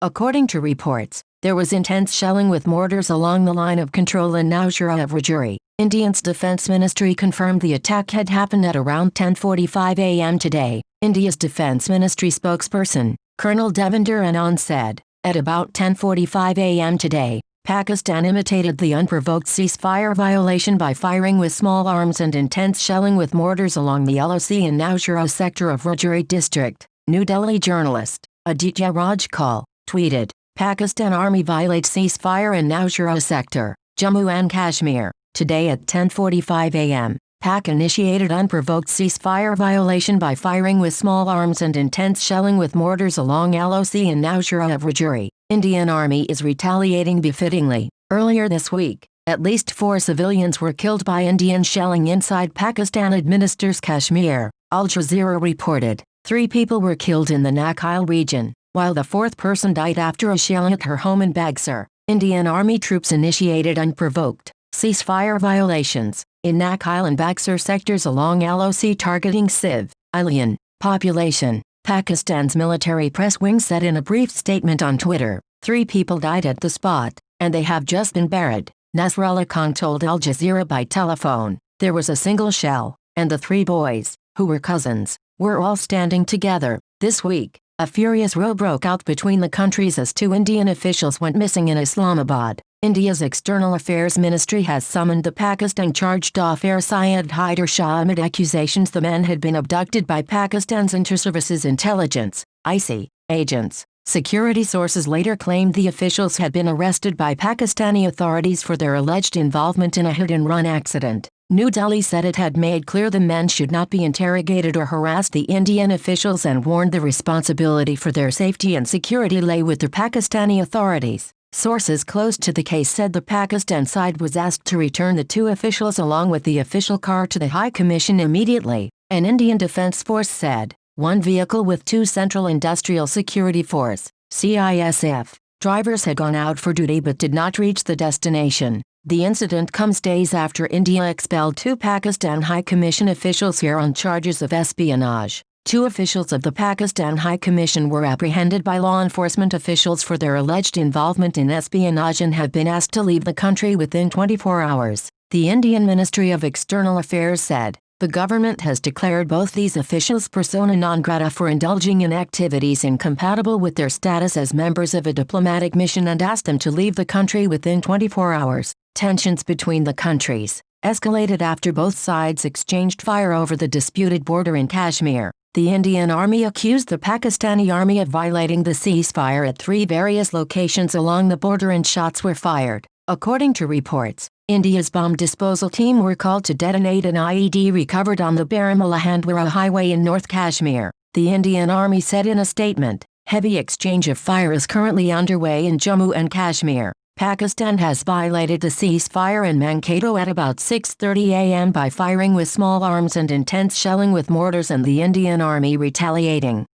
According to reports, there was intense shelling with mortars along the line of control in Nowshera of Rajouri. India's Defence Ministry confirmed the attack had happened at around 10:45 a.m. today. India's Defence Ministry spokesperson, Colonel Devinder Anand said, at about 10:45 a.m. today, Pakistan imitated the unprovoked ceasefire violation by firing with small arms and intense shelling with mortars along the LOC in Nowshera sector of Rajouri district. New Delhi journalist, Aditya Rajkal, tweeted, Pakistan Army violates ceasefire in Nowshera sector, Jammu and Kashmir. Today at 10:45 a.m., Pak initiated unprovoked ceasefire violation by firing with small arms and intense shelling with mortars along LOC in Nowshera of Rajouri. Indian Army is retaliating befittingly. Earlier this week, at least 4 civilians were killed by Indian shelling inside Pakistan administers Kashmir, Al Jazeera reported. 3 people were killed in the Nakheel region, while the 4th person died after a shell hit her home in Bagsar. Indian Army troops initiated unprovoked ceasefire violations in Nakheel and Bagsar sectors along LOC targeting civilian population. Pakistan's military press wing said in a brief statement on Twitter, 3 people died at the spot, and they have just been buried. Nasrullah Khan told Al Jazeera by telephone, there was a single shell, and the 3 boys, who were cousins, were all standing together. This week, a furious row broke out between the countries as 2 Indian officials went missing in Islamabad. India's External Affairs Ministry has summoned the Pakistan charged affair Syed Haider Shah amid accusations the men had been abducted by Pakistan's Inter-Services Intelligence (IC) agents. Security sources later claimed the officials had been arrested by Pakistani authorities for their alleged involvement in a hit-and-run accident. New Delhi said it had made clear the men should not be interrogated or harassed the Indian officials and warned the responsibility for their safety and security lay with the Pakistani authorities. Sources close to the case said the Pakistan side was asked to return the 2 officials along with the official car to the High Commission immediately. An Indian Defence Force said, 1 vehicle with 2 Central Industrial Security Force (CISF) drivers had gone out for duty but did not reach the destination. The incident comes days after India expelled 2 Pakistan High Commission officials here on charges of espionage. 2 officials of the Pakistan High Commission were apprehended by law enforcement officials for their alleged involvement in espionage and have been asked to leave the country within 24 hours. The Indian Ministry of External Affairs said, the government has declared both these officials persona non grata for indulging in activities incompatible with their status as members of a diplomatic mission and asked them to leave the country within 24 hours. Tensions between the countries escalated after both sides exchanged fire over the disputed border in Kashmir. The Indian Army accused the Pakistani Army of violating the ceasefire at 3 various locations along the border and shots were fired. According to reports, India's bomb disposal team were called to detonate an IED recovered on the Baramulla-Handwara highway in North Kashmir. The Indian Army said in a statement, heavy exchange of fire is currently underway in Jammu and Kashmir. Pakistan has violated the ceasefire in Mankato at about 6:30 a.m. by firing with small arms and intense shelling with mortars and the Indian Army retaliating.